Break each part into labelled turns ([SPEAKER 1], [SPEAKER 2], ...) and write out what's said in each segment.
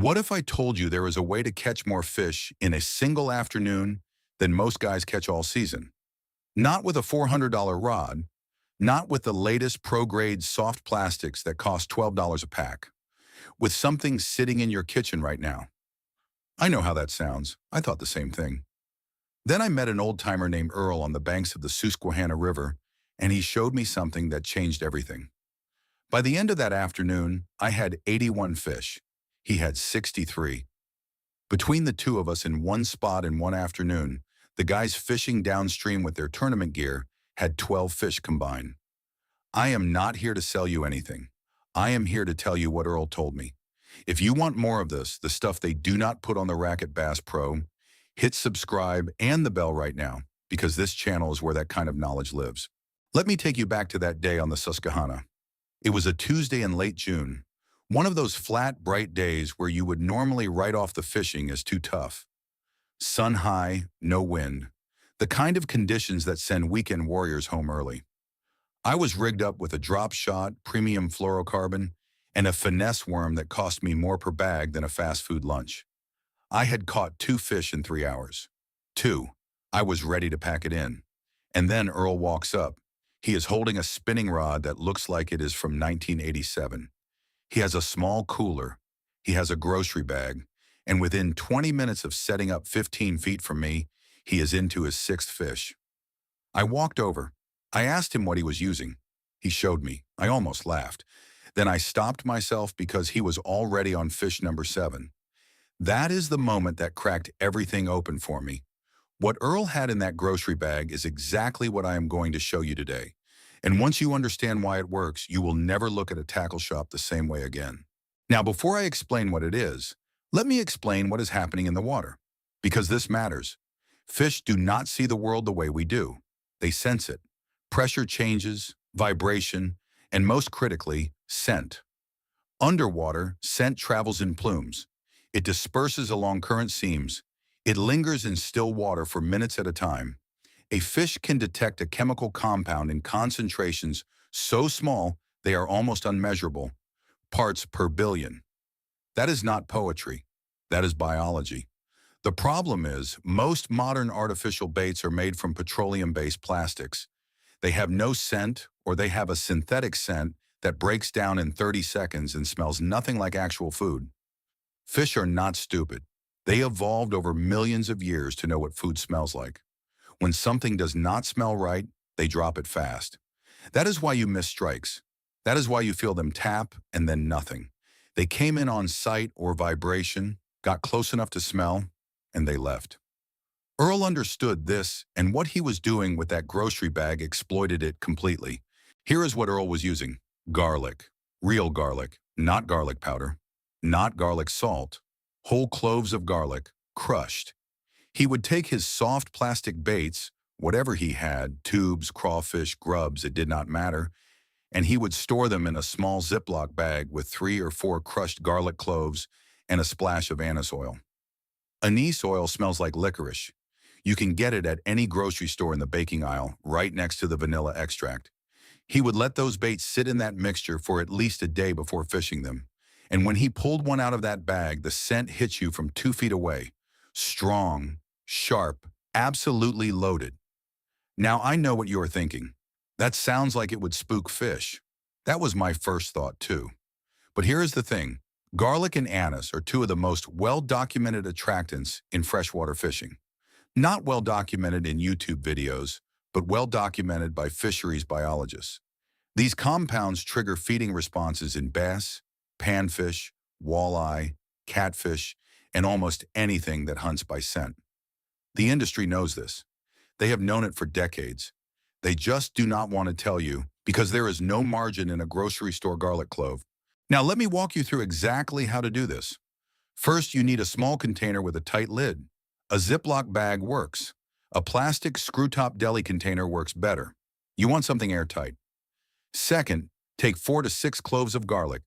[SPEAKER 1] What if I told you there is a way to catch more fish in a single afternoon than most guys catch all season? Not with a $400 rod, not with the latest pro-grade soft plastics that cost $12 a pack, with something sitting in your kitchen right now. I know how that sounds. I thought the same thing. Then I met an old-timer named Earl on the banks of the Susquehanna River, and he showed me something that changed everything. By the end of that afternoon, I had 81 fish. He had 63. Between the two of us in one spot in one afternoon, the guys fishing downstream with their tournament gear had 12 fish combined. I am not here to sell you anything. I am here to tell you what Earl told me. If you want more of this, the stuff they do not put on the rack at Bass Pro, hit subscribe and the bell right now, because this channel is where that kind of knowledge lives. Let me take you back to that day on the Susquehanna. It was a Tuesday in late June, one of those flat, bright days where you would normally write off the fishing as too tough. Sun high, no wind, the kind of conditions that send weekend warriors home early. I was rigged up with a drop shot, premium fluorocarbon, and a finesse worm that cost me more per bag than a fast food lunch. I had caught 2 fish in 3 hours. 2. I was ready to pack it in. And then Earl walks up. He is holding a spinning rod that looks like it is from 1987. He has a small cooler. He has a grocery bag. And within 20 minutes of setting up 15 feet from me, he is into his 6th fish. I walked over. I asked him what he was using. He showed me. I almost laughed. Then I stopped myself because he was already on fish number 7. That is the moment that cracked everything open for me. What Earl had in that grocery bag is exactly what I am going to show you today. And once you understand why it works, you will never look at a tackle shop the same way again. Now, before I explain what it is, let me explain what is happening in the water, because this matters. Fish do not see the world the way we do. They sense it. Pressure changes, vibration, and most critically, scent. Underwater, scent travels in plumes. It disperses along current seams. It lingers in still water for minutes at a time. A fish can detect a chemical compound in concentrations so small they are almost unmeasurable, parts per billion. That is not poetry. That is biology. The problem is, most modern artificial baits are made from petroleum-based plastics. They have no scent, or they have a synthetic scent that breaks down in 30 seconds and smells nothing like actual food. Fish are not stupid. They evolved over millions of years to know what food smells like. When something does not smell right, they drop it fast. That is why you miss strikes. That is why you feel them tap and then nothing. They came in on sight or vibration, got close enough to smell, and they left. Earl understood this, and what he was doing with that grocery bag exploited it completely. Here is what Earl was using. Garlic. Real garlic, not garlic powder, not garlic salt. Whole cloves of garlic, crushed. He would take his soft plastic baits, whatever he had, tubes, crawfish, grubs, it did not matter, and he would store them in a small Ziploc bag with 3 or 4 crushed garlic cloves and a splash of anise oil. Anise oil smells like licorice. You can get it at any grocery store in the baking aisle, right next to the vanilla extract. He would let those baits sit in that mixture for at least a day before fishing them. And when he pulled one out of that bag, the scent hits you from 2 feet away. Strong, sharp, absolutely loaded. Now I know what you are thinking. That sounds like it would spook fish. That was my first thought too. But here is the thing. Garlic and anise are 2 of the most well-documented attractants in freshwater fishing. Not well-documented in YouTube videos, but well-documented by fisheries biologists. These compounds trigger feeding responses in bass, panfish, walleye, catfish, and almost anything that hunts by scent. The industry knows this. They have known it for decades. They just do not want to tell you because there is no margin in a grocery store garlic clove. Now let me walk you through exactly how to do this. First, you need a small container with a tight lid. A Ziploc bag works. A plastic screw-top deli container works better. You want something airtight. Second, take 4 to 6 cloves of garlic.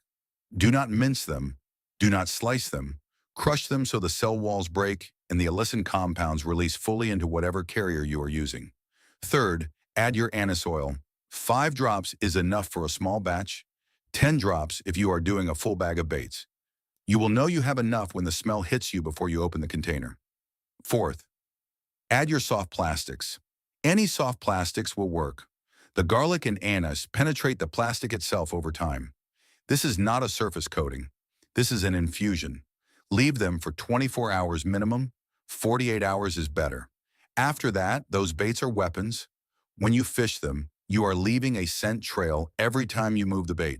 [SPEAKER 1] Do not mince them. Do not slice them. Crush them so the cell walls break and the allicin compounds release fully into whatever carrier you are using. Third, add your anise oil. 5 drops is enough for a small batch. 10 drops if you are doing a full bag of baits. You will know you have enough when the smell hits you before you open the container. Fourth, add your soft plastics. Any soft plastics will work. The garlic and anise penetrate the plastic itself over time. This is not a surface coating. This is an infusion. Leave them for 24 hours minimum. 48 hours is better. After that, those baits are weapons. When you fish them, you are leaving a scent trail every time you move the bait.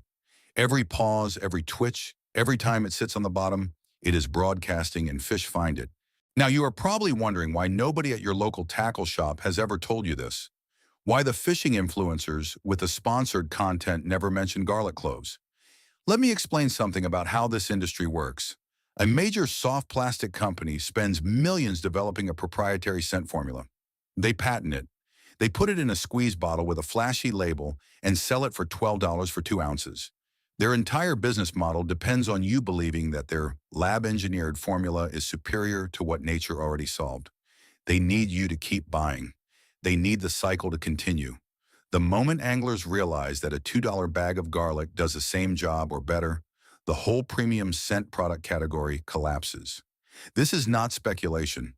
[SPEAKER 1] Every pause, every twitch, every time it sits on the bottom, it is broadcasting and fish find it. Now you are probably wondering why nobody at your local tackle shop has ever told you this. Why the fishing influencers with the sponsored content never mention garlic cloves. Let me explain something about how this industry works. A major soft plastic company spends millions developing a proprietary scent formula. They patent it. They put it in a squeeze bottle with a flashy label and sell it for $12 for 2 ounces. Their entire business model depends on you believing that their lab-engineered formula is superior to what nature already solved. They need you to keep buying. They need the cycle to continue. The moment anglers realize that a $2 bag of garlic does the same job or better, the whole premium scent product category collapses. This is not speculation.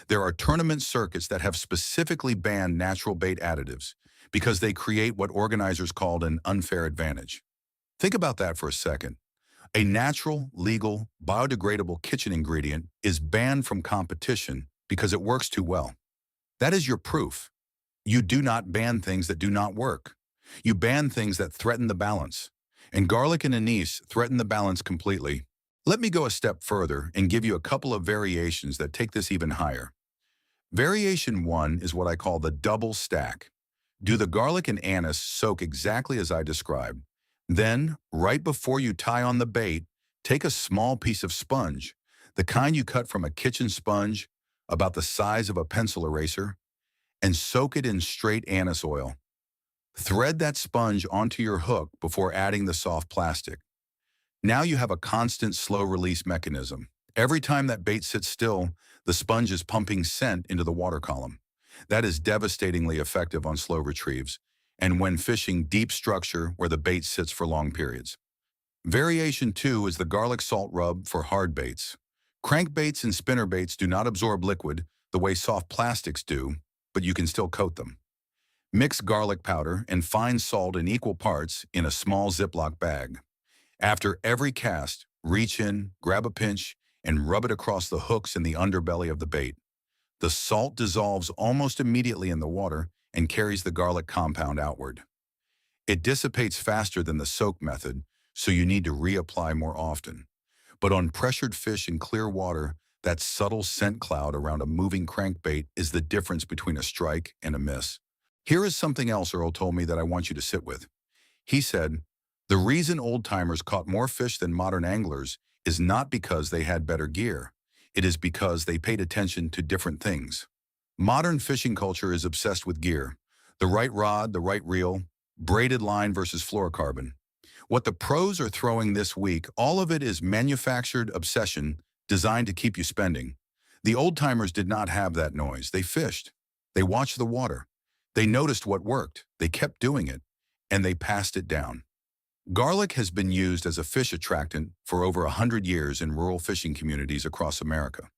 [SPEAKER 1] There are tournament circuits that have specifically banned natural bait additives because they create what organizers called an unfair advantage. Think about that for a second. A natural, legal, biodegradable kitchen ingredient is banned from competition because it works too well. That is your proof. You do not ban things that do not work. You ban things that threaten the balance. And garlic and anise threaten the balance completely. Let me go a step further and give you a couple of variations that take this even higher. Variation 1 is what I call the double stack. Do the garlic and anise soak exactly as I described. Then, right before you tie on the bait, take a small piece of sponge, the kind you cut from a kitchen sponge, about the size of a pencil eraser, and soak it in straight anise oil. Thread that sponge onto your hook before adding the soft plastic. Now you have a constant slow release mechanism. Every time that bait sits still, the sponge is pumping scent into the water column. That is devastatingly effective on slow retrieves, and when fishing deep structure where the bait sits for long periods. Variation 2 is the garlic salt rub for hard baits. Crankbaits and spinnerbaits do not absorb liquid the way soft plastics do, but you can still coat them. Mix garlic powder and fine salt in equal parts in a small Ziploc bag. After every cast, reach in, grab a pinch, and rub it across the hooks in the underbelly of the bait. The salt dissolves almost immediately in the water and carries the garlic compound outward. It dissipates faster than the soak method, so you need to reapply more often. But on pressured fish in clear water, that subtle scent cloud around a moving crankbait is the difference between a strike and a miss. Here is something else Earl told me that I want you to sit with. He said, the reason old-timers caught more fish than modern anglers is not because they had better gear. It is because they paid attention to different things. Modern fishing culture is obsessed with gear. The right rod, the right reel, braided line versus fluorocarbon. What the pros are throwing this week, all of it is manufactured obsession designed to keep you spending. The old-timers did not have that noise. They fished. They watched the water. They noticed what worked. They kept doing it. And they passed it down. Garlic has been used as a fish attractant for over 100 years in rural fishing communities across America.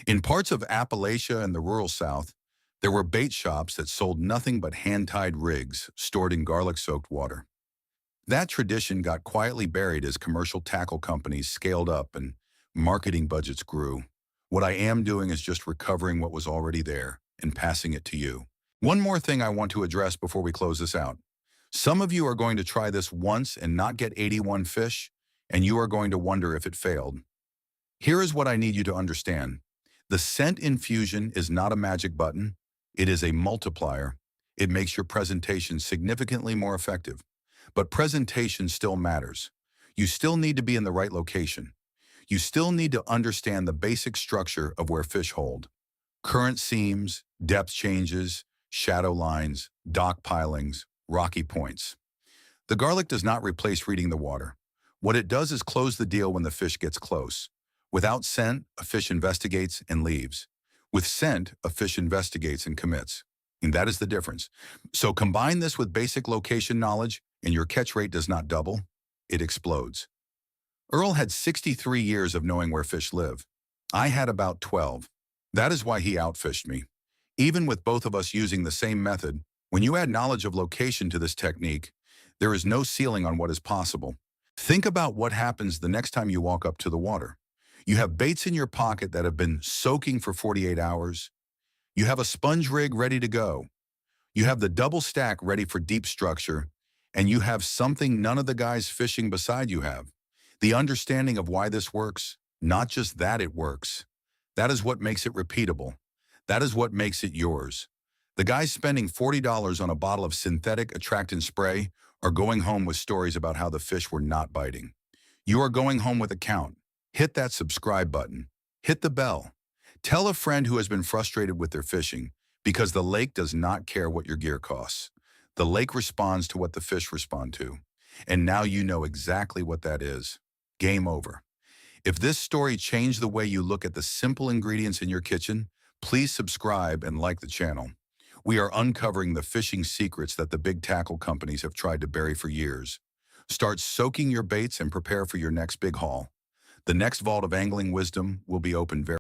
[SPEAKER 1] In parts of Appalachia and the rural South, there were bait shops that sold nothing but hand-tied rigs stored in garlic-soaked water. That tradition got quietly buried as commercial tackle companies scaled up and marketing budgets grew. What I am doing is just recovering what was already there and passing it to you. One more thing I want to address before we close this out. Some of you are going to try this once and not get 81 fish, and you are going to wonder if it failed. Here is what I need you to understand. The scent infusion is not a magic button. It is a multiplier. It makes your presentation significantly more effective. But presentation still matters. You still need to be in the right location. You still need to understand the basic structure of where fish hold. Current seams, depth changes, shadow lines, dock pilings, rocky points. The garlic does not replace reading the water. What it does is close the deal when the fish gets close. Without scent, a fish investigates and leaves. With scent, a fish investigates and commits. And that is the difference. So combine this with basic location knowledge, and your catch rate does not double, it explodes. Earl had 63 years of knowing where fish live. I had about 12. That is why he outfished me. Even with both of us using the same method, when you add knowledge of location to this technique, there is no ceiling on what is possible. Think about what happens the next time you walk up to the water. You have baits in your pocket that have been soaking for 48 hours. You have a sponge rig ready to go. You have the double stack ready for deep structure, and you have something none of the guys fishing beside you have. The understanding of why this works, not just that it works. That is what makes it repeatable. That is what makes it yours. The guys spending $40 on a bottle of synthetic attractant spray are going home with stories about how the fish were not biting. You are going home with a count. Hit that subscribe button. Hit the bell. Tell a friend who has been frustrated with their fishing, because the lake does not care what your gear costs. The lake responds to what the fish respond to. And now you know exactly what that is. Game over. If this story changed the way you look at the simple ingredients in your kitchen, please subscribe and like the channel. We are uncovering the fishing secrets that the big tackle companies have tried to bury for years. Start soaking your baits and prepare for your next big haul. The next vault of angling wisdom will be opened very